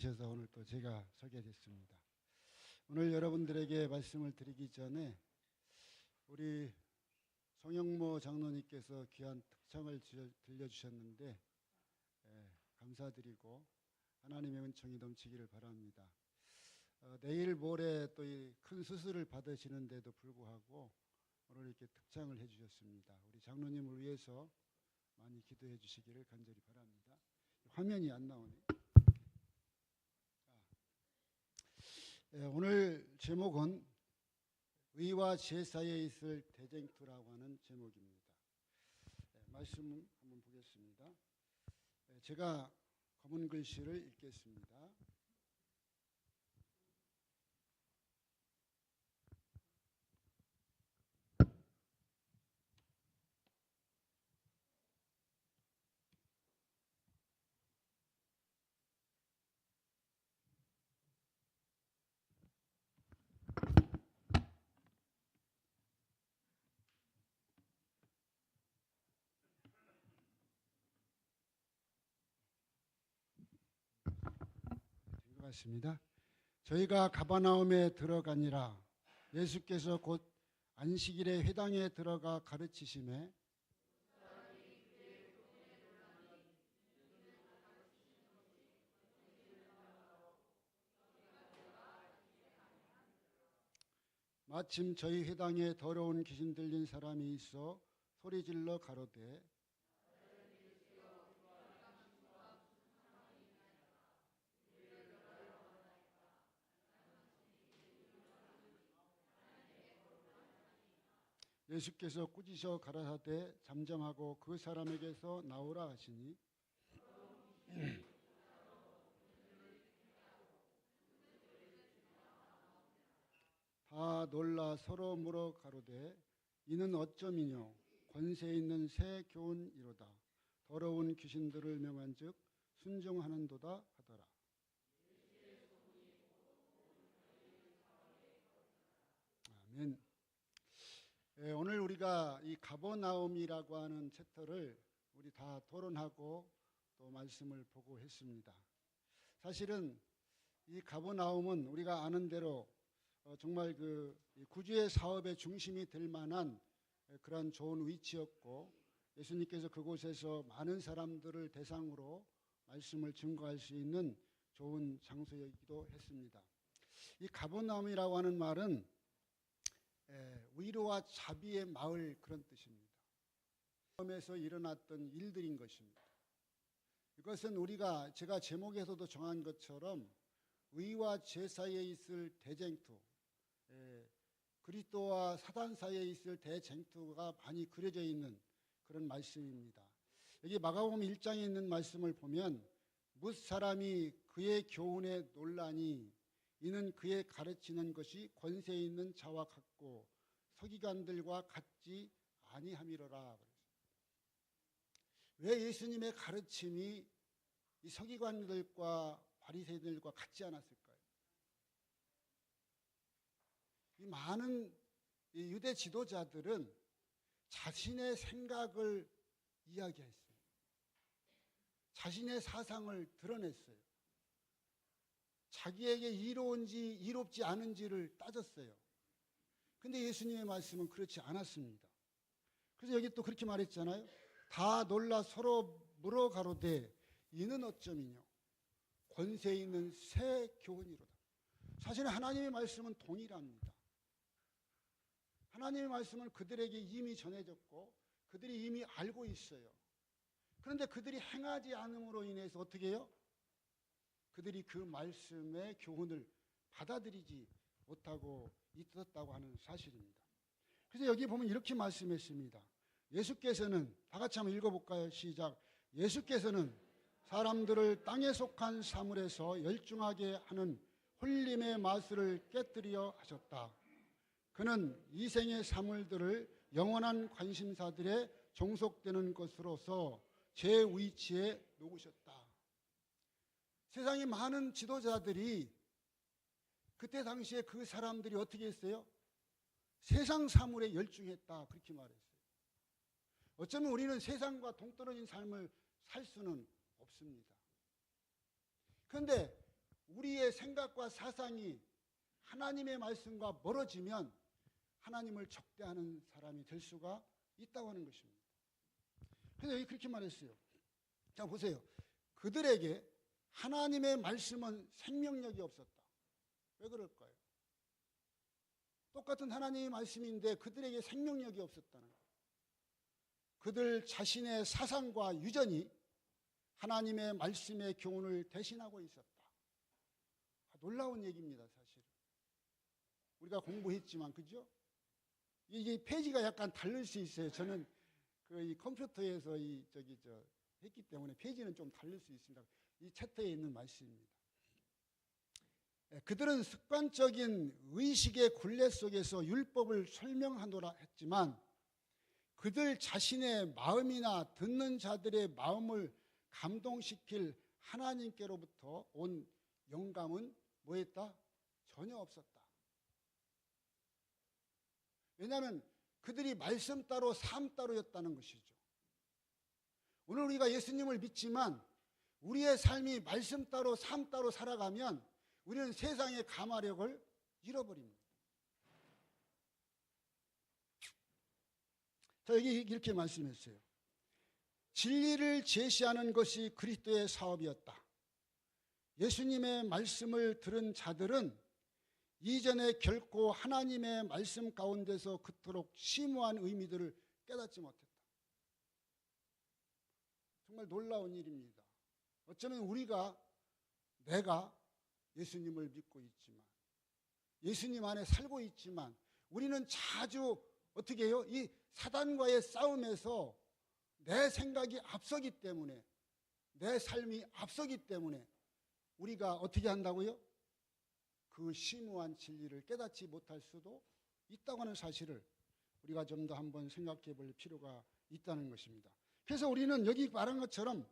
주셔서 오늘 또 제가 소개됐습니다. 오늘 여러분들에게 말씀을 드리기 전에 우리 송영모 장로님께서 귀한 특창을 들려주셨는데 감사드리고 하나님의 은총이 넘치기를 바랍니다. 내일 모레 또 이 큰 수술을 받으시는데도 불구하고 오늘 이렇게 특창을 해주셨습니다. 우리 장로님을 위해서 많이 기도해 주시기를 간절히 바랍니다. 화면이 안 나오네. 오늘 제목은 의와 죄 사이에 있을 대쟁투라고 하는 제목입니다. 말씀 한번 보겠습니다. 제가 검은 글씨를 읽겠습니다. 된 것 같습니다. 저희가 가버나움에 들어가니라. 예수께서 곧 안식일에 회당에 들어가 가르치심에 마침 저희 회당에 더러운 귀신 들린 사람이 있어 소리질러 가로되 예수께서 꾸짖어 가라사대 잠잠하고 그 사람에게서 나오라 하시니 다 놀라 서로 물어 가로되 이는 어쩌미뇨 권세 있는 새 교훈이로다. 더러운 귀신들을 명한즉 순종하는도다 하더라. 아멘. 오늘 우리가 이 가버나움이라고 하는 챕터를 우리 다 토론하고 또 말씀을 보고 했습니다. 사실은 이 가버나움은 우리가 아는 대로 정말 그 구주의 사업의 중심이 될 만한 그런 좋은 위치였고 예수님께서 그곳에서 많은 사람들을 대상으로 말씀을 증거할 수 있는 좋은 장소이기도 했습니다. 이 가버나움이라고 하는 말은 위로와 자비의 마을 그런 뜻입니다. 처음에서 일어났던 일들인 것입니다. 이것은 우리가 제가 제목에서도 정한 것처럼 의와 죄 사이에 있을 대쟁투, 그리스도와 사단 사이에 있을 대쟁투가 많이 그려져 있는 그런 말씀입니다. 여기 마가복음 1장에 있는 말씀을 보면 뭇 사람이 그의 교훈에 놀라니 이는 그의 가르치는 것이 권세 있는 자와 같고 서기관들과 같지 아니함이로라. 왜 예수님의 가르침이 이 서기관들과 바리새인들과 같지 않았을까요? 이 많은 유대 지도자들은 자신의 생각을 이야기했어요. 자신의 사상을 드러냈어요. 자기에게 이로운지 이롭지 않은지를 따졌어요. 근데 예수님의 말씀은 그렇지 않았습니다. 그래서 여기 또 그렇게 말했잖아요. 다 놀라 서로 물어 가로되 이는 어쩌미뇨 권세 있는 새 교훈이로다. 사실 하나님의 말씀은 동일합니다. 하나님의 말씀은 그들에게 이미 전해졌고 그들이 이미 알고 있어요. 그런데 그들이 행하지 않음으로 인해서 어떻게 해요? 그들이 그 말씀의 교훈을 받아들이지 못하고 있었다고 하는 사실입니다. 그래서 여기 보면 이렇게 말씀했습니다. 예수께서는 다 같이 한번 읽어볼까요? 시작. 예수께서는 사람들을 땅에 속한 사물에서 열중하게 하는 홀림의 마술을 깨뜨려 하셨다. 그는 이생의 사물들을 영원한 관심사들에 종속되는 것으로서 제 위치에 놓으셨다. 세상의 많은 지도자들이 그때 당시에 그 사람들이 어떻게 했어요? 세상 사물에 열중했다. 그렇게 말했어요. 어쩌면 우리는 세상과 동떨어진 삶을 살 수는 없습니다. 그런데 생각과 사상이 하나님의 말씀과 멀어지면 하나님을 적대하는 사람이 될 수가 있다고 하는 것입니다. 그래서 여기 그렇게 말했어요. 자, 보세요. 그들에게 하나님의 말씀은 생명력이 없었다. 왜 그럴까요? 똑같은 하나님의 말씀인데 그들에게 생명력이 없었다는 거예요. 그들 자신의 사상과 유전이 하나님의 말씀의 교훈을 대신하고 있었다. 놀라운 얘기입니다, 사실은. 우리가 공부했지만, 그죠? 이게 페이지가 약간 다를 수 있어요. 저는 이 컴퓨터에서 했기 때문에 페이지는 좀 다를 수 있습니다. 이 챕터에 있는 말씀입니다. 그들은 습관적인 의식의 굴레 속에서 율법을 설명하노라 했지만 그들 자신의 마음이나 듣는 자들의 마음을 감동시킬 하나님께로부터 온 영감은 뭐였다? 전혀 없었다. 왜냐하면 그들이 말씀 따로 삶 따로였다는 것이죠. 오늘 우리가 예수님을 믿지만 우리의 삶이 말씀 따로 삶 따로 살아가면 우리는 세상의 감화력을 잃어버립니다. 자, 여기 이렇게 말씀했어요. 진리를 제시하는 것이 그리스도의 사업이었다. 예수님의 말씀을 들은 자들은 이전에 결코 하나님의 말씀 가운데서 그토록 심오한 의미들을 깨닫지 못했다. 정말 놀라운 일입니다. 어쩌면 내가 예수님을 믿고 있지만 예수님 안에 살고 있지만 우리는 자주 어떻게 해요? 이 사단과의 싸움에서 내 생각이 앞서기 때문에 내 삶이 앞서기 때문에 우리가 어떻게 한다고요? 그 심오한 진리를 깨닫지 못할 수도 있다고 하는 사실을 우리가 좀 더 한번 생각해 볼 필요가 있다는 것입니다. 그래서 우리는 여기 말한 것처럼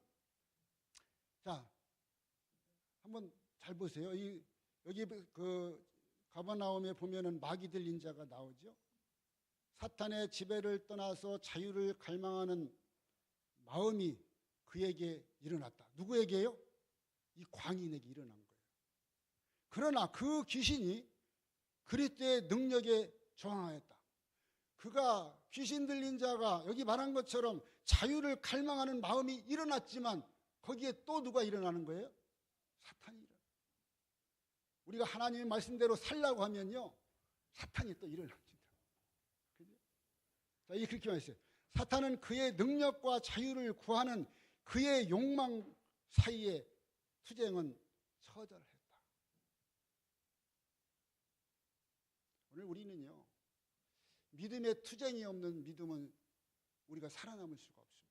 자, 한번 잘 보세요. 여기 가버나움에 보면은 마귀 들린 자가 나오죠. 사탄의 지배를 떠나서 자유를 갈망하는 마음이 그에게 일어났다. 누구에게요? 이 광인에게 일어난 거예요. 그러나 그 귀신이 그리스도의 능력에 저항하였다. 그가 귀신 들린 자가 여기 말한 것처럼 자유를 갈망하는 마음이 일어났지만 거기에 또 누가 일어나는 거예요? 사탄이 일어나요. 우리가 하나님의 말씀대로 살라고 하면요 사탄이 또 일어납니다. 그죠? 자, 이 그렇게 말했어요. 사탄은 그의 능력과 자유를 구하는 그의 욕망 사이에 투쟁은 처절했다. 오늘 우리는요 믿음의 투쟁이 없는 믿음은 우리가 살아남을 수가 없습니다.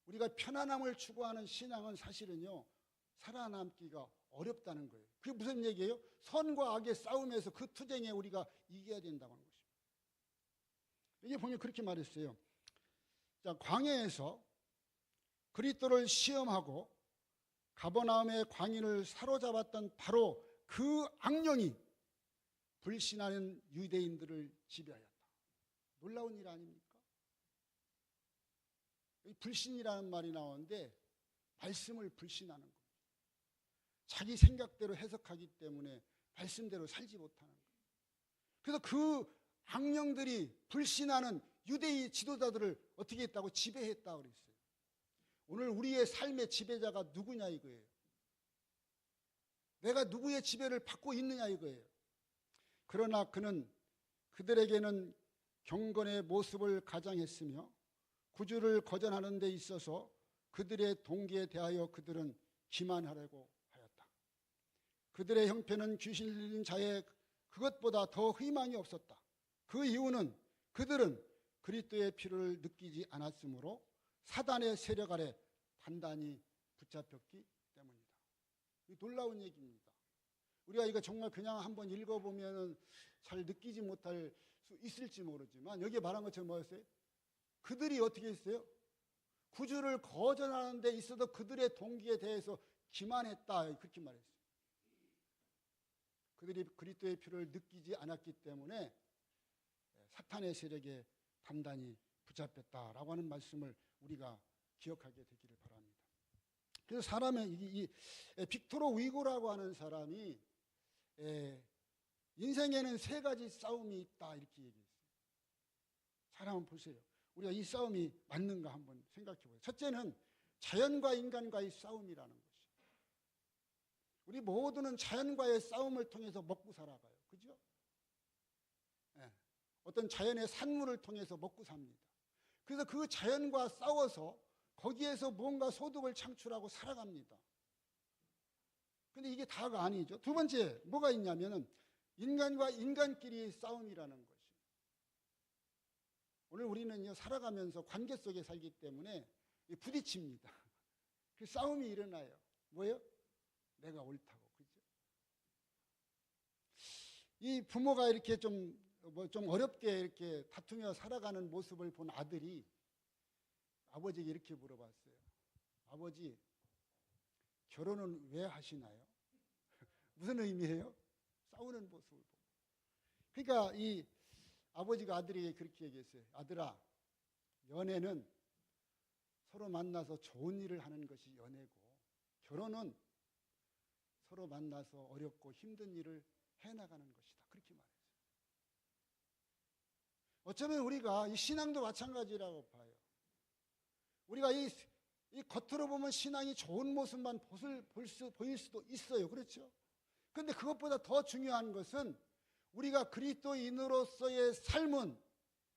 우리가 편안함을 추구하는 신앙은 사실은요 살아남기가 어렵다는 거예요. 그게 무슨 얘기예요? 선과 악의 싸움에서 그 투쟁에 우리가 이겨야 된다고 하는 것입니다. 여기 보면 그렇게 말했어요. 자, 광야에서 그리스도를 시험하고 가버나움의 광인을 사로잡았던 바로 그 악령이 불신하는 유대인들을 지배하였다. 놀라운 일 아닙니까? 이 불신이라는 말이 나오는데 말씀을 불신하는 겁니다. 자기 생각대로 해석하기 때문에 말씀대로 살지 못하는 거예요. 그래서 그 악령들이 불신하는 유대인 지도자들을 어떻게 했다고? 지배했다고 그랬어요. 오늘 우리의 삶의 지배자가 누구냐 이거예요. 내가 누구의 지배를 받고 있느냐 이거예요. 그러나 그들에게는 경건의 모습을 가장했으며 구주를 거절하는 데 있어서 그들의 동기에 대하여 그들은 기만하려고 하였다. 그들의 형편은 귀신 들린 자의 그것보다 더 희망이 없었다. 그 이유는 그들은 그리스도의 피를 느끼지 않았으므로 사단의 세력 아래 단단히 붙잡혔기 때문이다. 이 놀라운 얘기입니다. 우리가 이거 정말 그냥 한번 읽어보면 잘 느끼지 못할 수 있을지 모르지만 여기에 말한 것처럼 뭐였어요? 그들이 어떻게 했어요? 구주를 거절하는 데 있어도 그들의 동기에 대해서 기만했다. 그렇게 말했어요. 그들이 그리스도의 피를 느끼지 않았기 때문에 사탄의 세력에 단단히 붙잡혔다라고 하는 말씀을 우리가 기억하게 되기를 바랍니다. 그래서 사람의 빅토르 위고라고 하는 사람이 인생에는 세 가지 싸움이 있다 이렇게 얘기했어요. 잘 한번 보세요. 우리가 이 싸움이 맞는가 한번 생각해 보세요. 첫째는 자연과 인간과의 싸움이라는 것이. 우리 모두는 자연과의 싸움을 통해서 먹고 살아가요. 그죠? 어떤 자연의 산물을 통해서 먹고 삽니다. 그래서 그 자연과 싸워서 거기에서 뭔가 소득을 창출하고 살아갑니다. 근데 이게 다가 아니죠. 두 번째 뭐가 있냐면은 인간과 인간끼리의 싸움이라는 것이. 오늘 우리는요 살아가면서 관계 속에 살기 때문에 부딪힙니다. 그 싸움이 일어나요. 뭐예요? 내가 옳다고. 그죠? 이 부모가 이렇게 좀 어렵게 이렇게 다투며 살아가는 모습을 본 아들이 아버지에게 이렇게 물어봤어요. 아버지, 결혼은 왜 하시나요? 무슨 의미예요? 싸우는 모습을 보고. 그러니까 이 아버지가 아들에게 그렇게 얘기했어요. 아들아, 연애는 서로 만나서 좋은 일을 하는 것이 연애고, 결혼은 서로 만나서 어렵고 힘든 일을 해나가는 것이다. 그렇게 말했어요. 어쩌면 우리가 이 신앙도 마찬가지라고 봐요. 우리가 이 겉으로 보면 신앙이 좋은 모습만 보일 수도 있어요. 그렇죠? 그런데 그것보다 더 중요한 것은 우리가 그리스도인으로서의 삶은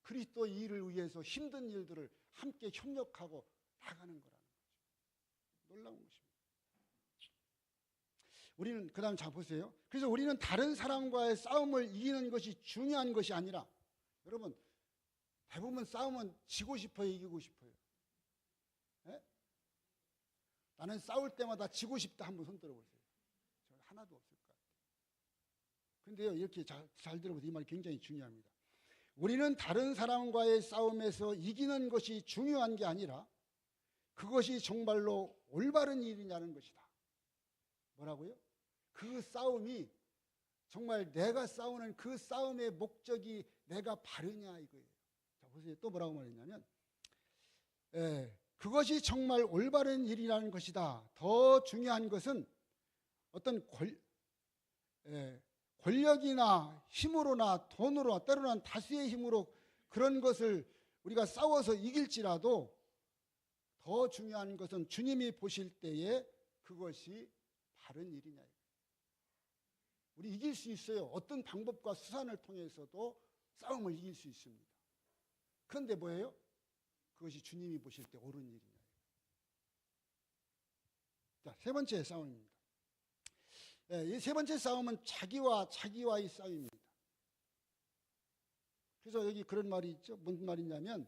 그리스도 일을 위해서 힘든 일들을 함께 협력하고 나가는 거라는 거죠. 놀라운 것입니다. 우리는 그 다음 잘 보세요. 그래서 우리는 다른 사람과의 싸움을 이기는 것이 중요한 것이 아니라, 여러분 대부분 싸움은 지고 싶어요, 이기고 싶어요? 네? 나는 싸울 때마다 지고 싶다. 한번 손 들어보세요. 저 하나도 없을 것 같아요. 근데요 이렇게 잘 들어보세요. 이 말이 굉장히 중요합니다. 우리는 다른 사람과의 싸움에서 이기는 것이 중요한 게 아니라 그것이 정말로 올바른 일이냐는 것이다. 뭐라고요? 그 싸움이 정말 내가 싸우는 그 싸움의 목적이 내가 바르냐 이거예요. 자 보세요. 또 뭐라고 말했냐면 그것이 정말 올바른 일이라는 것이다. 더 중요한 것은 어떤 권력이나 힘으로나 돈으로 때로는 다수의 힘으로 그런 것을 우리가 싸워서 이길지라도 더 중요한 것은 주님이 보실 때에 그것이 바른 일이냐. 우리 이길 수 있어요. 어떤 방법과 수단을 통해서도 싸움을 이길 수 있습니다. 그런데 뭐예요? 그것이 주님이 보실 때 옳은 일이냐. 자, 세 번째 싸움입니다. 이 세 번째 싸움은 자기와의 싸움입니다. 그래서 여기 그런 말이 있죠. 무슨 말이냐면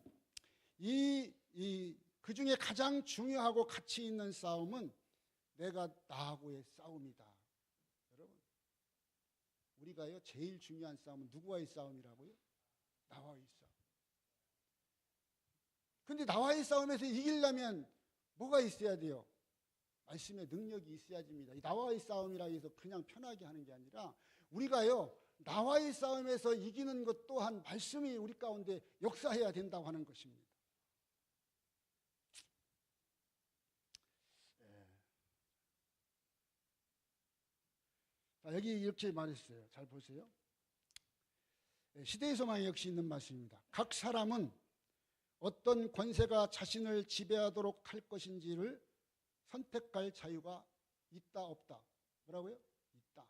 그 중에 가장 중요하고 가치 있는 싸움은 내가 나하고의 싸움이다. 여러분, 우리가요 제일 중요한 싸움은 누구와의 싸움이라고요? 나와의 싸움. 근데 나와의 싸움에서 이기려면 뭐가 있어야 돼요? 말씀의 능력이 있어야 됩니다. 나와의 싸움이라 해서 그냥 편하게 하는 게 아니라 우리가요 나와의 싸움에서 이기는 것 또한 말씀이 우리 가운데 역사해야 된다고 하는 것입니다. 자, 여기 이렇게 말했어요. 잘 보세요. 시대의 소망에 역시 있는 말씀입니다. 각 사람은 어떤 권세가 자신을 지배하도록 할 것인지를 선택할 자유가 있다 없다? 뭐라고요? 있다.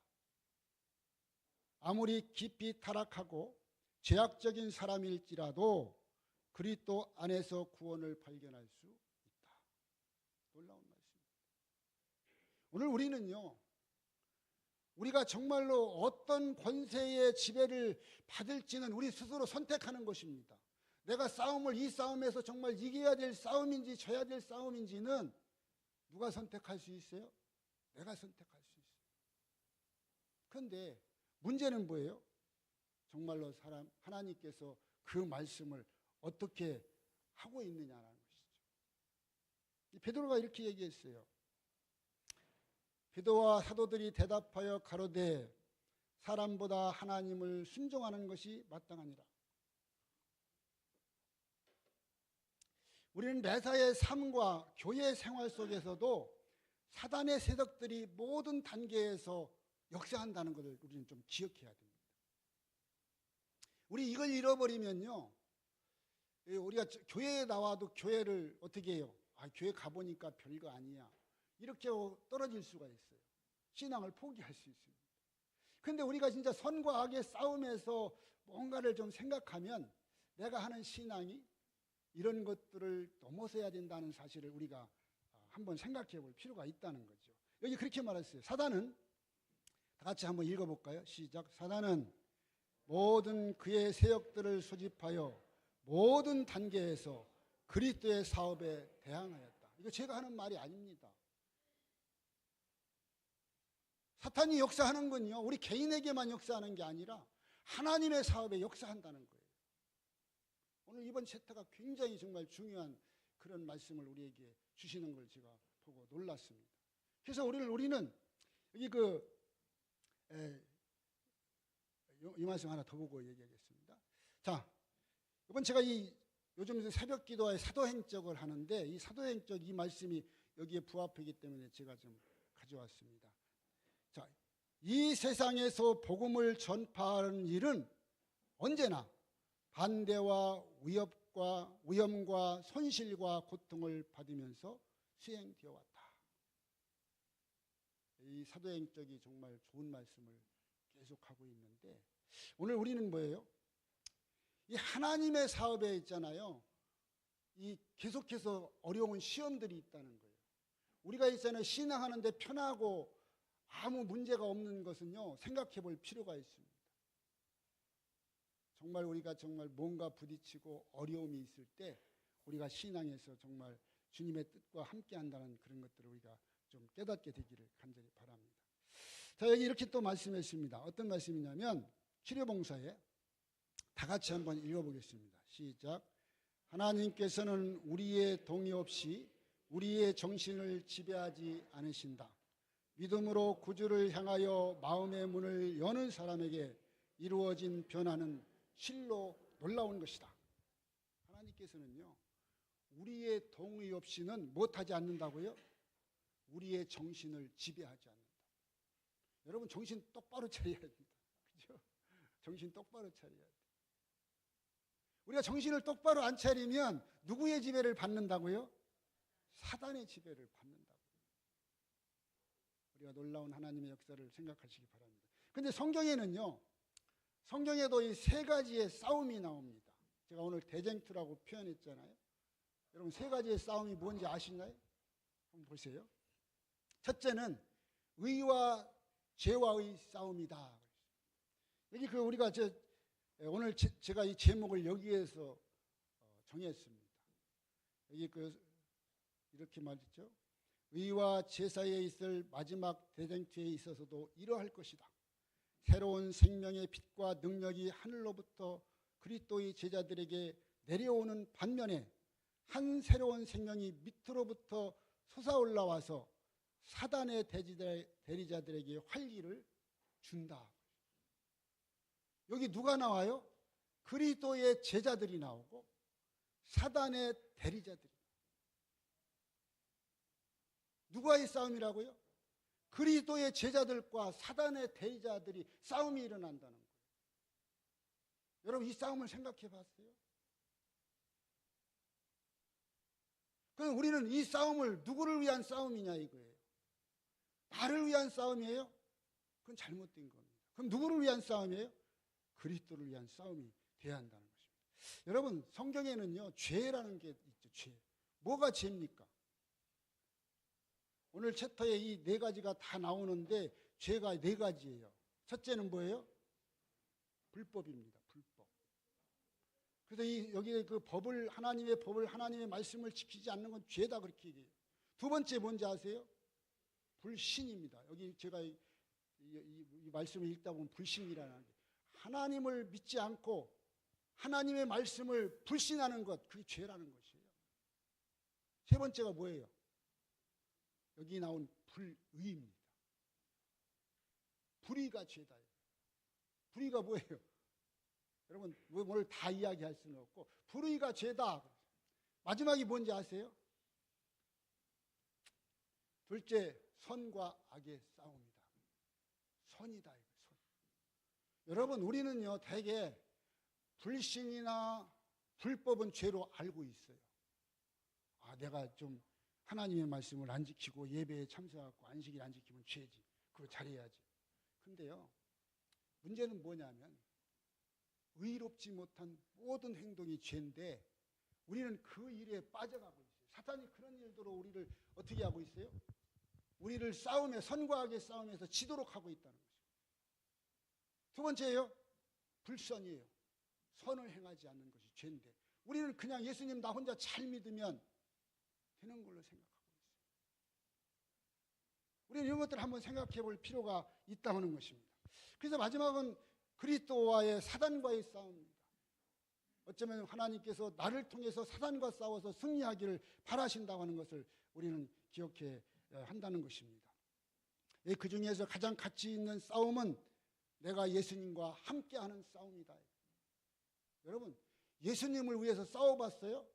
아무리 깊이 타락하고 죄악적인 사람일지라도 그리스도 안에서 구원을 발견할 수 있다. 놀라운 말씀입니다. 오늘 우리는요 우리가 정말로 어떤 권세의 지배를 받을지는 우리 스스로 선택하는 것입니다. 내가 이 싸움에서 정말 이겨야 될 싸움인지 져야 될 싸움인지는 누가 선택할 수 있어요? 내가 선택할 수 있어요. 그런데 문제는 뭐예요? 정말로 하나님께서 그 말씀을 어떻게 하고 있느냐는 것이죠. 베드로가 이렇게 얘기했어요. 베드로와 사도들이 대답하여 가로되 사람보다 하나님을 순종하는 것이 마땅하니라. 우리는 매사의 삶과 교회 생활 속에서도 사단의 세력들이 모든 단계에서 역사한다는 것을 우리는 좀 기억해야 됩니다. 우리 이걸 잃어버리면요, 우리가 교회에 나와도 교회를 어떻게 해요? 교회 가보니까 별거 아니야, 이렇게 떨어질 수가 있어요. 신앙을 포기할 수 있습니다. 그런데 우리가 진짜 선과 악의 싸움에서 뭔가를 좀 생각하면 내가 하는 신앙이 이런 것들을 넘어서야 된다는 사실을 우리가 한번 생각해 볼 필요가 있다는 거죠. 여기 그렇게 말했어요. 사단은, 다 같이 한번 읽어볼까요? 시작. 사단은 모든 그의 세력들을 소집하여 모든 단계에서 그리스도의 사업에 대항하였다. 이거 제가 하는 말이 아닙니다. 사탄이 역사하는 건요, 우리 개인에게만 역사하는 게 아니라 하나님의 사업에 역사한다는 거예요. 오늘 이번 챕터가 굉장히 정말 중요한 그런 말씀을 우리에게 주시는 걸 제가 보고 놀랐습니다. 그래서 우리는 여기 이 말씀 하나 더 보고 얘기하겠습니다. 자, 이번 제가 요즘 새벽 기도의 사도행적을 하는데 이 사도행적 이 말씀이 여기에 부합하기 때문에 제가 좀 가져왔습니다. 자, 이 세상에서 복음을 전파하는 일은 언제나 반대와 위험과 손실과 고통을 받으면서 수행되어 왔다. 이 사도행적이 정말 좋은 말씀을 계속하고 있는데, 오늘 우리는 뭐예요? 이 하나님의 사업에 있잖아요, 이 계속해서 어려운 시험들이 있다는 거예요. 우리가 있잖아요, 신앙하는데 편하고 아무 문제가 없는 것은요, 생각해 볼 필요가 있습니다. 정말 우리가 정말 뭔가 부딪히고 어려움이 있을 때 우리가 신앙에서 정말 주님의 뜻과 함께 한다는 그런 것들을 우리가 좀 깨닫게 되기를 간절히 바랍니다. 자, 여기 이렇게 또 말씀했습니다. 어떤 말씀이냐면 치료봉사에 다 같이 한번 읽어보겠습니다. 시작. 하나님께서는 우리의 동의 없이 우리의 정신을 지배하지 않으신다. 믿음으로 구주를 향하여 마음의 문을 여는 사람에게 이루어진 변화는 실로 놀라운 것이다. 하나님께서는요, 우리의 동의 없이는 못하지 않는다고요? 우리의 정신을 지배하지 않는다. 여러분, 정신 똑바로 차려야 됩니다. 그죠? 정신 똑바로 차려야 돼요. 우리가 정신을 똑바로 안 차리면 누구의 지배를 받는다고요? 사단의 지배를 받는다고요. 우리가 놀라운 하나님의 역사를 생각하시기 바랍니다. 그런데 성경에는요, 성경에도 이 세 가지의 싸움이 나옵니다. 제가 오늘 대쟁투라고 표현했잖아요. 여러분, 세 가지의 싸움이 뭔지 아시나요? 한번 보세요. 첫째는 의와 죄와의 싸움이다. 여기 우리가 오늘 제가 이 제목을 여기에서 정했습니다. 여기 이렇게 말했죠. 의와 죄 사이에 있을 마지막 대쟁투에 있어서도 이러할 것이다. 새로운 생명의 빛과 능력이 하늘로부터 그리스도의 제자들에게 내려오는 반면에 한 새로운 생명이 밑으로부터 솟아올라와서 사단의 대리자들에게 활기를 준다. 여기 누가 나와요? 그리스도의 제자들이 나오고 사단의 대리자들이. 누가의 싸움이라고요? 그리스도의 제자들과 사단의 대리자들이 싸움이 일어난다는 거예요. 여러분, 이 싸움을 생각해 봤어요? 그럼 우리는 이 싸움을 누구를 위한 싸움이냐 이거예요. 나를 위한 싸움이에요? 그건 잘못된 겁니다. 그럼 누구를 위한 싸움이에요? 그리스도를 위한 싸움이 돼야 한다는 것입니다. 여러분, 성경에는요, 죄라는 게 있죠. 죄. 뭐가 죄입니까? 오늘 챕터에 이 네 가지가 다 나오는데 죄가 네 가지예요. 첫째는 뭐예요? 불법입니다. 불법. 그래서 여기 하나님의 법을, 하나님의 말씀을 지키지 않는 건 죄다, 그렇게 얘기해요. 두 번째 뭔지 아세요? 불신입니다. 여기 제가 이 말씀을 읽다 보면 불신이라는 게, 하나님을 믿지 않고 하나님의 말씀을 불신하는 것, 그게 죄라는 것이에요. 세 번째가 뭐예요? 여기 나온 불의입니다. 불의가 죄다. 불의가 뭐예요? 여러분, 뭘 다 이야기할 수는 없고 불의가 죄다. 마지막이 뭔지 아세요? 둘째, 선과 악의 싸움이다. 선이다. 선. 여러분, 우리는요 대개 불신이나 불법은 죄로 알고 있어요. 아, 내가 좀 하나님의 말씀을 안 지키고 예배에 참석하고 안식일 안 지키면 죄지. 그거 잘해야지. 근데요, 문제는 뭐냐면 의롭지 못한 모든 행동이 죄인데 우리는 그 일에 빠져가고 있어요. 사탄이 그런 일들로 우리를 어떻게 하고 있어요? 우리를 싸움에, 선과 악의 싸움에서 지도록 하고 있다는 거죠. 두 번째예요, 불선이에요. 선을 행하지 않는 것이 죄인데 우리는 그냥 예수님 나 혼자 잘 믿으면 되는 걸로 생각하고 있어요. 우리는 이런 것들을 한번 생각해 볼 필요가 있다는 것입니다. 그래서 마지막은 그리스도와의 사단과의 싸움입니다. 어쩌면 하나님께서 나를 통해서 사단과 싸워서 승리하기를 바라신다고 하는 것을 우리는 기억해야 한다는 것입니다. 그 중에서 가장 가치 있는 싸움은 내가 예수님과 함께하는 싸움이다. 여러분, 예수님을 위해서 싸워봤어요?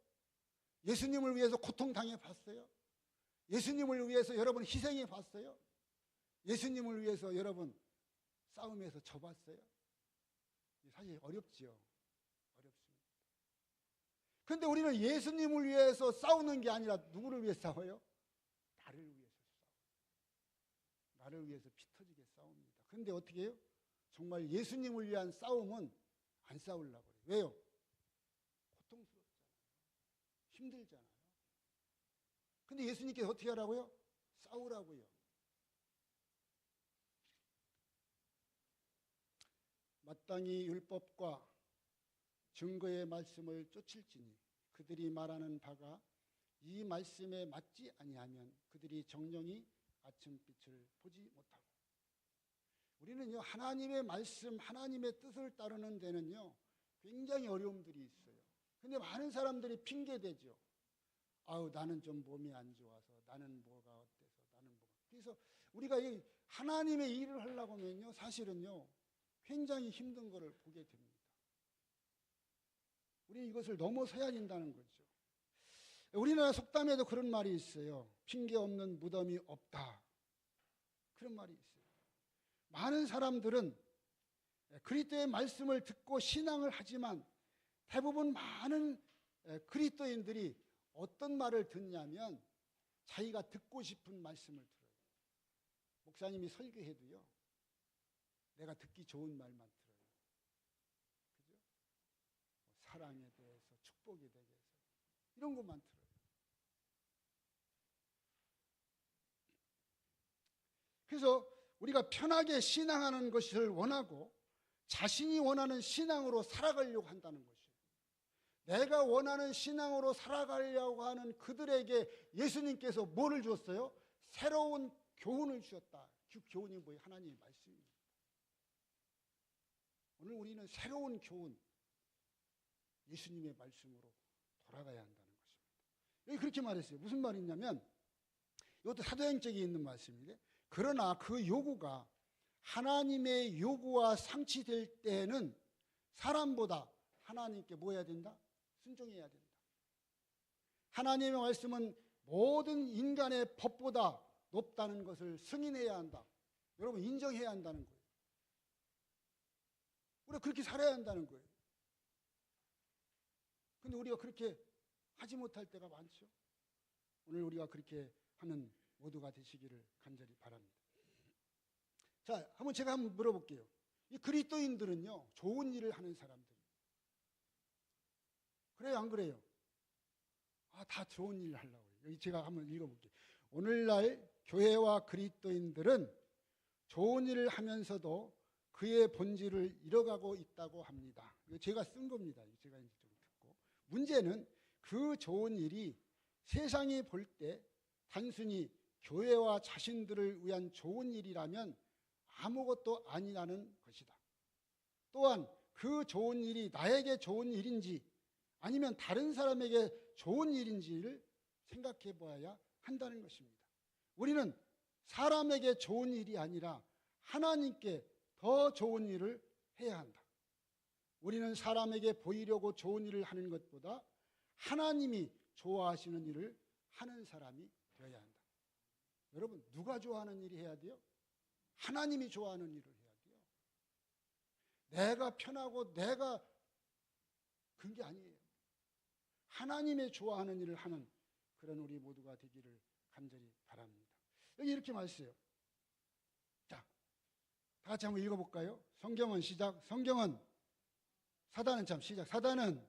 예수님을 위해서 고통당해봤어요? 예수님을 위해서 여러분 희생해봤어요? 예수님을 위해서 여러분 싸움에서 져봤어요? 사실 어렵지요. 어렵습니다. 그런데 우리는 예수님을 위해서 싸우는 게 아니라 누구를 위해 싸워요? 나를 위해서 싸워요. 나를 위해서 피 터지게 싸웁니다. 그런데 어떻게 해요? 정말 예수님을 위한 싸움은 안 싸우려고 그래요. 왜요? 고통스럽잖아요. 힘들잖아요. 근데 예수님께서 어떻게 하라고요? 싸우라고요. 마땅히 율법과 증거의 말씀을 쫓을지니 그들이 말하는 바가 이 말씀에 맞지 아니하면 그들이 정령이 아침빛을 보지 못하고. 우리는요 하나님의 말씀, 하나님의 뜻을 따르는 데는요 굉장히 어려움들이 있어요. 근데 많은 사람들이 핑계대죠. 아우, 나는 좀 몸이 안 좋아서, 나는 뭐가 어때서, 나는 뭐가. 그래서 우리가 이 하나님의 일을 하려고 하면요 사실은요 굉장히 힘든 것을 보게 됩니다. 우리는 이것을 넘어서야 된다는 거죠. 우리나라 속담에도 그런 말이 있어요. 핑계 없는 무덤이 없다. 그런 말이 있어요. 많은 사람들은 그리스도의 말씀을 듣고 신앙을 하지만 대부분 많은 그리스도인들이 어떤 말을 듣냐면 자기가 듣고 싶은 말씀을 들어요. 목사님이 설교해도요 내가 듣기 좋은 말만 들어요. 그죠? 사랑에 대해서, 축복에 대해서 이런 것만 들어요. 그래서 우리가 편하게 신앙하는 것을 원하고 자신이 원하는 신앙으로 살아가려고 한다는 것이에요. 내가 원하는 신앙으로 살아가려고 하는 그들에게 예수님께서 뭐를 줬어요? 새로운 교훈을 주셨다. 그 교훈이 뭐예요? 하나님의 말씀입니다. 오늘 우리는 새로운 교훈, 예수님의 말씀으로 돌아가야 한다는 것입니다. 여기 그렇게 말했어요. 무슨 말이냐면 이것도 사도행적에 있는 말씀인데 그러나 그 요구가 하나님의 요구와 상치될 때에는 사람보다 하나님께 뭐 해야 된다? 순종해야 된다. 하나님의 말씀은 모든 인간의 법보다 높다는 것을 승인해야 한다. 여러분 인정해야 한다는 거예요. 우리가 그렇게 살아야 한다는 거예요. 근데 우리가 그렇게 하지 못할 때가 많죠. 오늘 우리가 그렇게 하는 모두가 되시기를 간절히 바랍니다. 자, 제가 한번 물어볼게요. 이 그리스도인들은요 좋은 일을 하는 사람들이에요. 그래요, 안 그래요? 다 좋은 일을 하려고 해요. 여기 제가 한번 읽어볼게요. 오늘날 교회와 그리스도인들은 좋은 일을 하면서도 그의 본질을 잃어가고 있다고 합니다. 이거 제가 쓴 겁니다. 제가 이제 좀 듣고. 문제는 그 좋은 일이 세상이 볼 때 단순히 교회와 자신들을 위한 좋은 일이라면 아무것도 아니라는 것이다. 또한 그 좋은 일이 나에게 좋은 일인지 아니면 다른 사람에게 좋은 일인지를 생각해 보아야 한다는 것입니다. 우리는 사람에게 좋은 일이 아니라 하나님께 더 좋은 일을 해야 한다. 우리는 사람에게 보이려고 좋은 일을 하는 것보다 하나님이 좋아하시는 일을 하는 사람이 되어야 한다. 여러분, 누가 좋아하는 일이 해야 돼요? 하나님이 좋아하는 일을 해야 돼요. 내가 편하고 내가 그런 게 아니에요. 하나님의 좋아하는 일을 하는 그런 우리 모두가 되기를 간절히 바랍니다. 여기 이렇게 말했어요. 자, 다 같이 한번 읽어볼까요? 성경은 시작. 성경은 사단은 참 시작. 사단은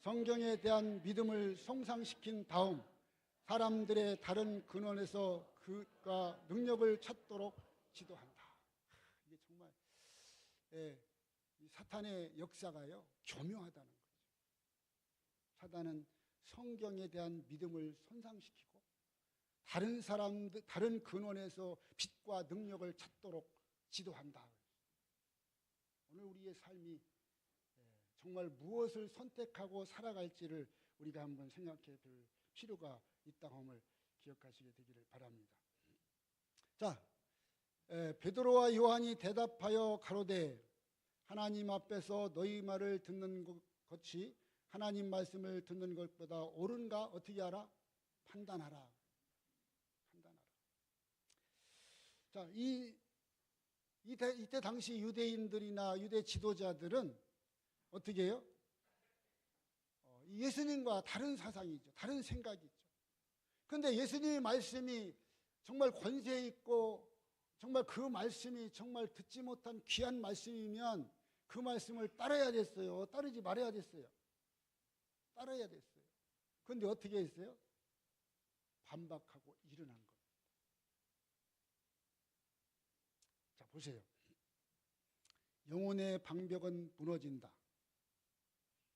성경에 대한 믿음을 손상시킨 다음 사람들의 다른 근원에서 그가 능력을 찾도록 지도한다. 이게 정말 이 사탄의 역사가요 교묘하다는 거죠. 사단은 성경에 대한 믿음을 손상시키고 다른 사람들, 다른 근원에서 빛과 능력을 찾도록 지도한다. 오늘 우리의 삶이 정말 무엇을 선택하고 살아갈지를 우리가 한번 생각해 볼 필요가 있다고 함을 기억하시게 되기를 바랍니다. 자, 베드로와 요한이 대답하여 가로되 하나님 앞에서 너희 말을 듣는 것이 하나님 말씀을 듣는 것보다 옳은가 어떻게 하라? 판단하라. 판단하라. 자, 이때 당시 유대인들이나 유대 지도자들은 어떻게 해요? 예수님과 다른 사상이죠. 다른 생각이죠. 그런데 예수님의 말씀이 정말 권세 있고 정말 그 말씀이 정말 듣지 못한 귀한 말씀이면 그 말씀을 따라야 됐어요. 따르지 말아야 됐어요. 따라야 됐어요. 그런데 어떻게 했어요? 반박하고 일어난 겁니다. 자, 보세요. 영혼의 방벽은 무너진다.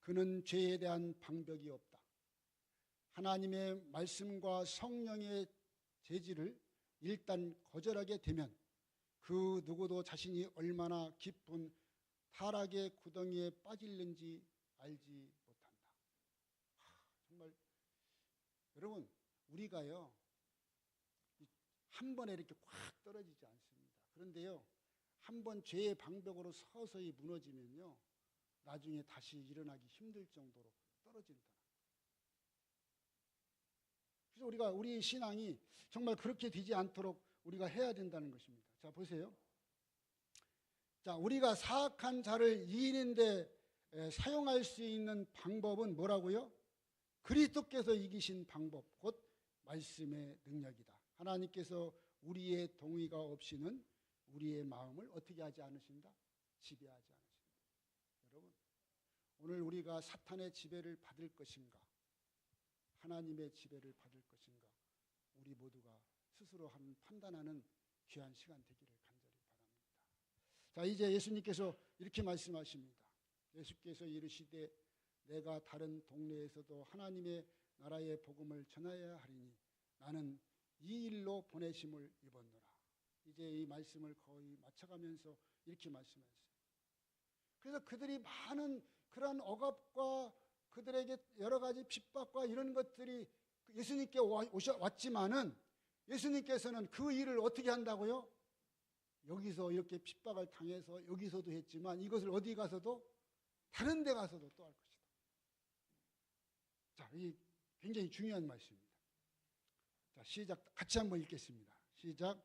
그는 죄에 대한 방벽이 없다. 하나님의 말씀과 성령의 제지를 일단 거절하게 되면 그 누구도 자신이 얼마나 깊은 타락의 구덩이에 빠질는지 알지 못한다. 정말 여러분, 우리가요 한 번에 이렇게 꽉 떨어지지 않습니다. 그런데요 한 번 죄의 방벽으로 서서히 무너지면요 나중에 다시 일어나기 힘들 정도로 떨어진다. 그래서 우리 신앙이 정말 그렇게 되지 않도록 우리가 해야 된다는 것입니다. 자, 보세요. 자, 우리가 사악한 자를 이기는데 사용할 수 있는 방법은 뭐라고요? 그리스도께서 이기신 방법, 곧 말씀의 능력이다. 하나님께서 우리의 동의가 없이는 우리의 마음을 어떻게 하지 않으신다? 지배하지 않으신다. 여러분, 오늘 우리가 사탄의 지배를 받을 것인가? 하나님의 지배를 받을 것인가? 우리 모두가 스스로 판단하는 귀한 시간 되기를 간절히 바랍니다. 자, 이제 예수님께서 이렇게 말씀하십니다. 예수께서 이르시되 내가 다른 동네에서도 하나님의 나라의 복음을 전하여야 하리니 나는 이 일로 보내심을 입었노라. 이제 이 말씀을 거의 맞춰가면서 이렇게 말씀하셨어요. 그래서 그들이 많은 그런 억압과 그들에게 여러 가지 핍박과 이런 것들이 예수님께 왔지만은 예수님께서는 그 일을 어떻게 한다고요? 여기서 이렇게 핍박을 당해서 여기서도 했지만 이것을 어디 가서도 다른 데 가서도 또 할 것이다. 자, 이 굉장히 중요한 말씀입니다. 자, 시작. 같이 한번 읽겠습니다. 시작.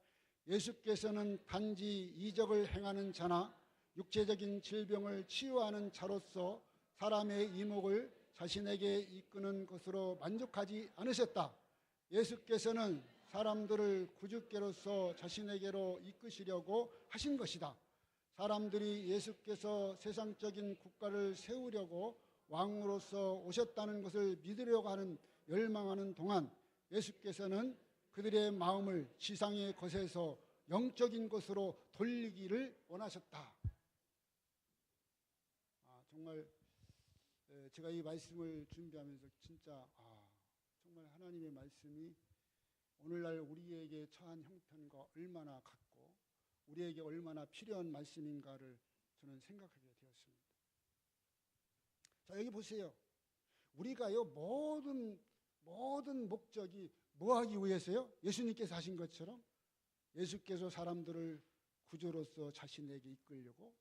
예수께서는 단지 이적을 행하는 자나 육체적인 질병을 치유하는 자로서 사람의 이목을 자신에게 이끄는 것으로 만족하지 않으셨다. 예수께서는 사람들을 구주께로서 자신에게로 이끄시려고 하신 것이다. 사람들이 예수께서 세상적인 국가를 세우려고 왕으로서 오셨다는 것을 믿으려고 하는 열망하는 동안 예수께서는 그들의 마음을 지상의 것에서 영적인 것으로 돌리기를 원하셨다. 정말 제가 이 말씀을 준비하면서 진짜 정말 하나님의 말씀이 오늘날 우리에게 처한 형편과 얼마나 같고 우리에게 얼마나 필요한 말씀인가를 저는 생각하게 되었습니다. 자, 여기 보세요. 우리가요 모든 목적이 뭐 하기 위해서요? 예수님께서 하신 것처럼 예수께서 사람들을 구주로서 자신에게 이끌려고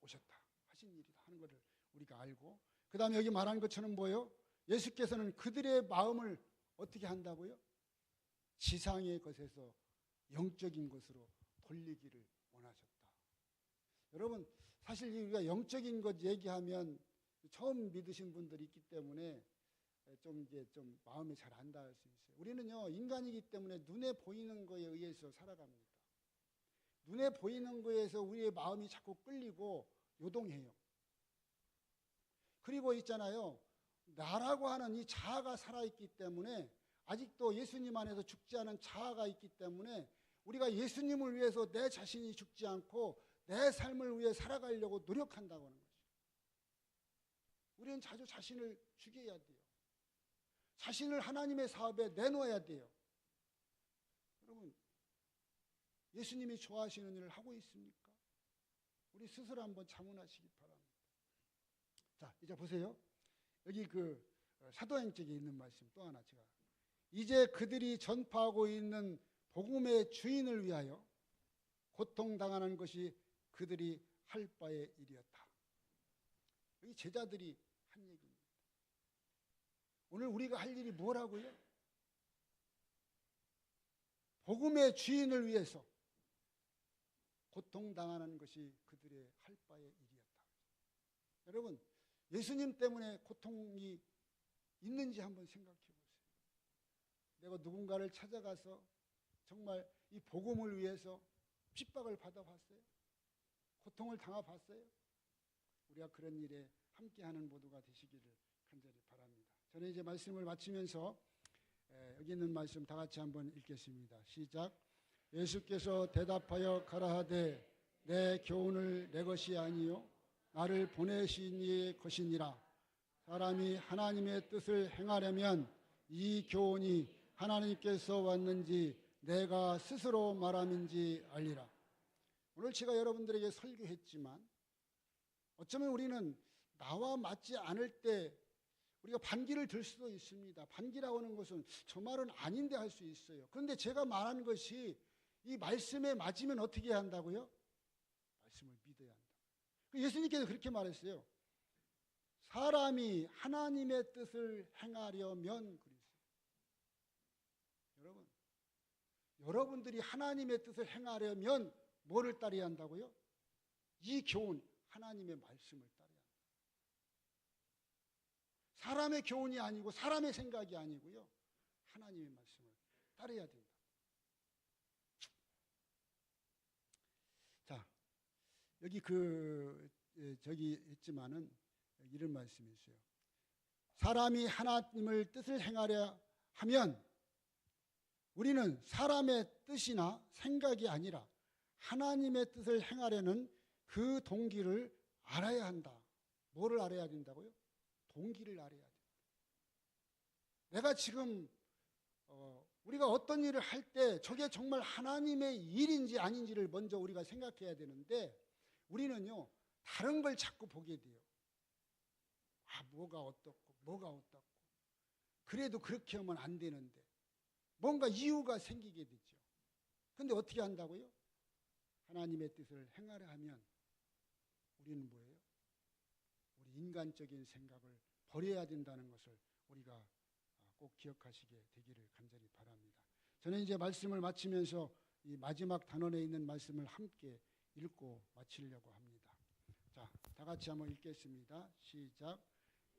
오셨다. 하신 일이다 하는 것을 우리가 알고, 그 다음에 여기 말한 것처럼 뭐예요? 예수께서는 그들의 마음을 어떻게 한다고요? 지상의 것에서 영적인 것으로 돌리기를 원하셨다. 여러분, 사실 우리가 영적인 것 얘기하면 처음 믿으신 분들이 있기 때문에 좀 마음이 잘 안 닿을 수 있어요. 우리는요, 인간이기 때문에 눈에 보이는 거에 의해서 살아갑니다. 눈에 보이는 거에서 우리의 마음이 자꾸 끌리고 요동해요. 그리고 있잖아요, 나라고 하는 이 자아가 살아있기 때문에, 아직도 예수님 안에서 죽지 않은 자아가 있기 때문에 우리가 예수님을 위해서 내 자신이 죽지 않고 내 삶을 위해 살아가려고 노력한다고 하는 거죠. 우리는 자주 자신을 죽여야 돼요. 자신을 하나님의 사업에 내놓아야 돼요. 여러분, 예수님이 좋아하시는 일을 하고 있습니까? 우리 스스로 한번 자문하시기 바랍니다. 자, 이제 보세요. 여기 사도행적에 있는 말씀 또 하나 제가. 이제 그들이 전파하고 있는 복음의 주인을 위하여 고통당하는 것이 그들이 할 바의 일이었다. 여기 제자들이 한 얘기입니다. 오늘 우리가 할 일이 뭐라고요? 복음의 주인을 위해서 고통당하는 것이 그들의 할 바의 일이었다. 여러분, 예수님 때문에 고통이 있는지 한번 생각해 보세요. 내가 누군가를 찾아가서 정말 이 복음을 위해서 핍박을 받아봤어요? 고통을 당해봤어요? 우리가 그런 일에 함께하는 모두가 되시기를 간절히 바랍니다. 저는 이제 말씀을 마치면서 여기 있는 말씀 다 같이 한번 읽겠습니다. 시작. 예수께서 대답하여 가라하되 내 교훈을 내 것이 아니요 나를 보내신 이의 것이니라. 사람이 하나님의 뜻을 행하려면 이 교훈이 하나님께서 왔는지 내가 스스로 말함인지 알리라. 오늘 제가 여러분들에게 설교했지만 어쩌면 우리는 나와 맞지 않을 때 우리가 반기를 들 수도 있습니다. 반기라고 하는 것은 저 말은 아닌데 할 수 있어요. 그런데 제가 말한 것이 이 말씀에 맞으면 어떻게 해야 한다고요? 말씀을 믿어야 한다. 예수님께서 그렇게 말했어요. 사람이 하나님의 뜻을 행하려면 그랬어요. 여러분들이 하나님의 뜻을 행하려면 뭐를 따라야 한다고요? 이 교훈, 하나님의 말씀을 따라야 한다. 사람의 교훈이 아니고 사람의 생각이 아니고요. 하나님의 말씀을 따라야 된다. 자, 여기 저기 있지만은 이런 말씀이 있어요. 사람이 하나님의 뜻을 행하려 하면 우리는 사람의 뜻이나 생각이 아니라 하나님의 뜻을 행하려는 그 동기를 알아야 한다. 뭐를 알아야 된다고요? 동기를 알아야 된다. 내가 지금 우리가 어떤 일을 할 때 저게 정말 하나님의 일인지 아닌지를 먼저 우리가 생각해야 되는데 우리는요 다른 걸 자꾸 보게 돼요. 뭐가 어떻고 그래도 그렇게 하면 안 되는데 뭔가 이유가 생기게 되죠. 그런데 어떻게 한다고요? 하나님의 뜻을 행하려 하면 우리는 뭐예요? 우리 인간적인 생각을 버려야 된다는 것을 우리가 꼭 기억하시게 되기를 간절히 바랍니다. 저는 이제 말씀을 마치면서 이 마지막 단원에 있는 말씀을 함께 읽고 마치려고 합니다. 자, 다 같이 한번 읽겠습니다. 시작.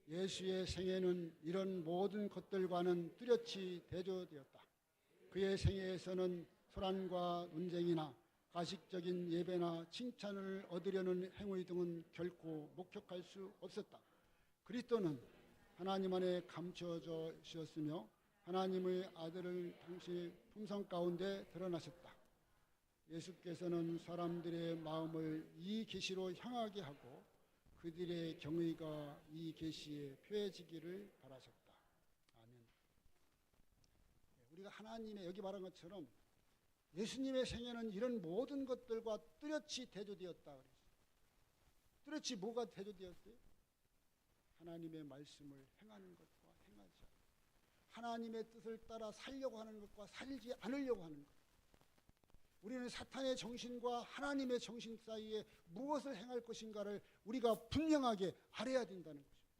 예수의 생애는 이런 모든 것들과는 뚜렷이 대조되었다. 그의 생애에서는 소란과 논쟁이나 가식적인 예배나 칭찬을 얻으려는 행위 등은 결코 목격할 수 없었다. 그리스도는 하나님 안에 감춰져 있었으며 하나님의 아들을 당시 품성 가운데 드러나셨다. 예수께서는 사람들의 마음을 이 계시로 향하게 하고 그들의 경의가 이 계시에 표해지기를 바라셨다. 아멘. 우리가 하나님의 여기 말한 것처럼 예수님의 생애는 이런 모든 것들과 뚜렷이 대조되었다 그랬어요. 뚜렷이 뭐가 대조되었어요? 하나님의 말씀을 행하는 것과 행하지 않는 것. 하나님의 뜻을 따라 살려고 하는 것과 살지 않으려고 하는 것. 우리는 사탄의 정신과 하나님의 정신 사이에 무엇을 행할 것인가를 우리가 분명하게 알아야 된다는 것입니다.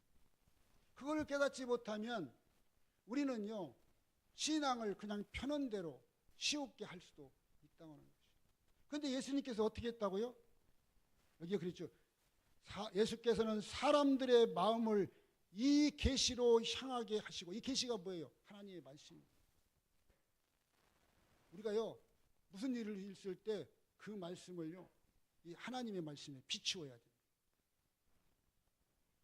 그걸 깨닫지 못하면 우리는요 신앙을 그냥 편한 대로 쉽게 할 수도 있다는 것이죠. 그런데 예수님께서 어떻게 했다고요? 여기에 그랬죠. 예수께서는 사람들의 마음을 이 계시로 향하게 하시고, 이 계시가 뭐예요? 하나님의 말씀입니다. 우리가요 무슨 일을 있을 때 그 말씀을요 이 하나님의 말씀에 비추어야 돼요.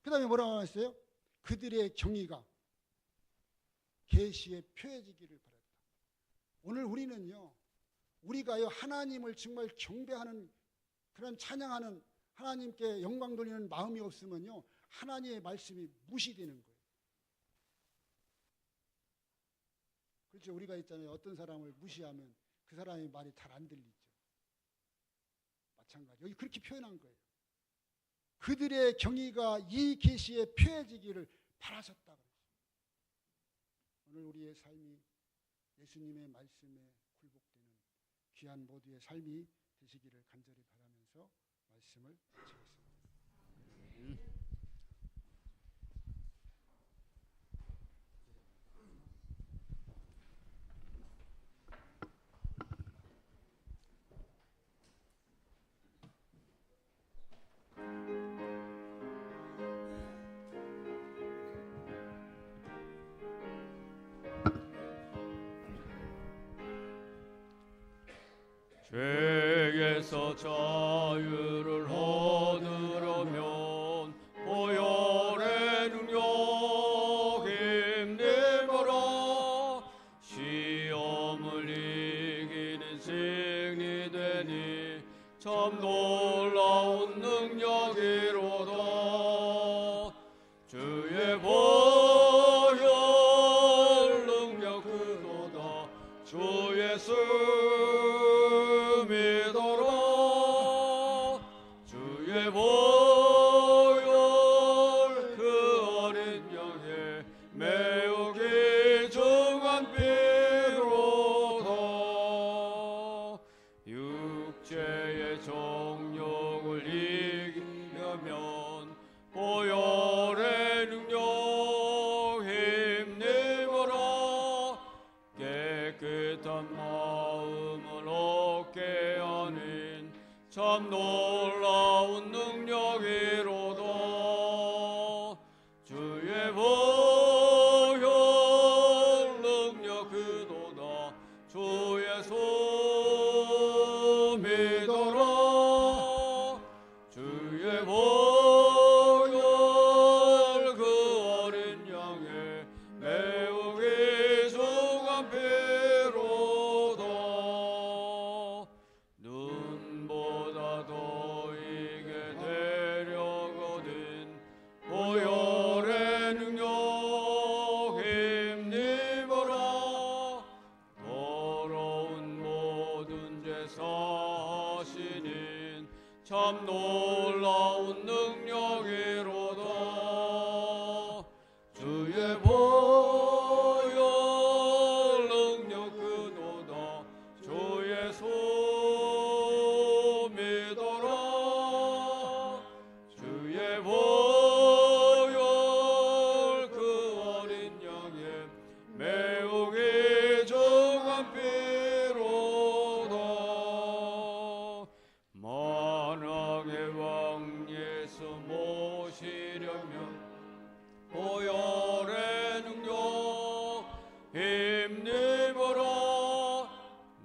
그 다음에 뭐라고 했어요? 그들의 경의가 계시에 표해지기를 바랐다. 오늘 우리가요 하나님을 정말 경배하는, 그런 찬양하는, 하나님께 영광 돌리는 마음이 없으면요 하나님의 말씀이 무시되는 거예요. 그렇죠. 우리가 있잖아요. 어떤 사람을 무시하면 그 사람의 말이 잘 안 들리죠. 마찬가지. 여기 그렇게 표현한 거예요. 그들의 경의가 이 계시에 표해지기를 바라셨다. 오늘 우리의 삶이 예수님의 말씀에 굴복되는 귀한 모두의 삶이 되시기를 간절히 바라면서 말씀을 마치겠습니다. 죄에서 자유를 얻으려면 보혈의 능력 힘입으로 시험을 이기는 승리되니 참 놀라운 능력이로다. 주의 보혈 능력 그도다. 주 예수 믿어라. 주의 보혈 그 어린 양의 매우 귀중한 피로다. 육체의 정욕을 이기려면 보혈의 능력 힘입어라. 깨끗한 마음을 얻게 하는 참 놀라운 능력이로다. 주의 보혈 능력 그도다. 주의 손 믿어라. 주의 보혈 그 어린 양의 매우 귀중한 피로다. 눈보다 더 이게 되려거든 보혈의 능력 힘입어라. 더러운 모든 죄 사하시는 참 놀라운 능력이로다. 주의 보혈 능력 그도다. 주의 손 믿어라. 주의 보혈 그 어린 양의 매우 귀중한 피로다. 만왕의 왕 예수 모시려면 보혈의 능력 힘입어라.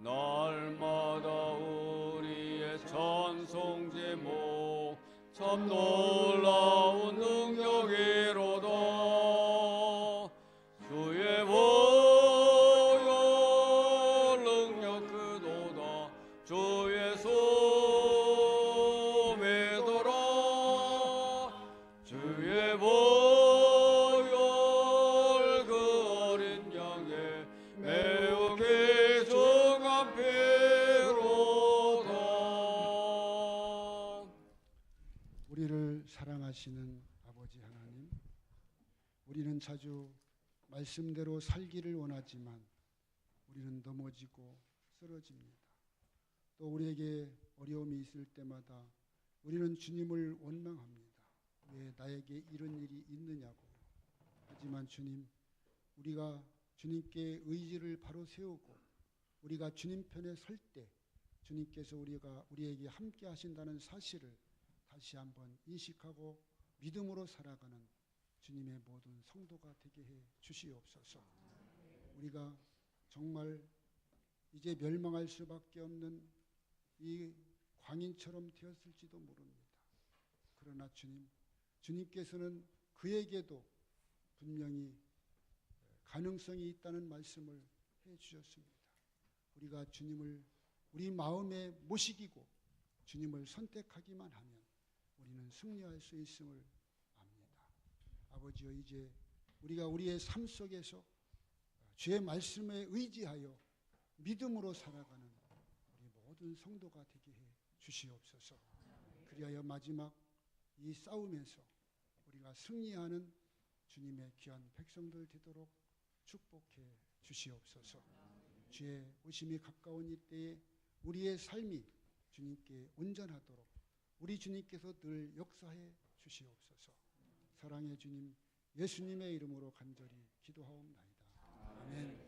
날마다 우리의 찬송 제목 참 놀라운 능력이로다. 주의 보혈 능력 그도다. 주의 손 믿어라. 주의 보혈 그 어린 양의 매우 귀중한 피로다. 우리를 사랑하시는 아버지 하나님, 우리는 자주 말씀대로 살기를 원하지만 우리는 넘어지고 쓰러집니다. 또 우리에게 어려움이 있을 때마다 우리는 주님을 원망합니다. 왜 나에게 이런 일이 있느냐고. 하지만 주님, 우리가 주님께 의지를 바로 세우고 우리가 주님 편에 설 때 주님께서 우리에게 함께 하신다는 사실을 다시 한번 인식하고 믿음으로 살아가는 주님의 모든 성도가 되게 해 주시옵소서. 우리가 정말 이제 멸망할 수밖에 없는 이 광인처럼 되었을지도 모릅니다. 그러나 주님께서는 그에게도 분명히 가능성이 있다는 말씀을 해 주셨습니다. 우리가 주님을 우리 마음에 모시기고 주님을 선택하기만 하면 우리는 승리할 수 있음을 압니다. 아버지여, 이제 우리가 우리의 삶 속에서 주의 말씀에 의지하여 믿음으로 살아가는 우리 모든 성도가 되게 해 주시옵소서. 그리하여 마지막 이 싸움에서 우리가 승리하는 주님의 귀한 백성들 되도록 축복해 주시옵소서. 주의 오심이 가까운 이때에 우리의 삶이 주님께 온전하도록 우리 주님께서 늘 역사해 주시옵소서. 사랑의 주님, 예수님의 이름으로 간절히 기도하옵나이다. 아멘.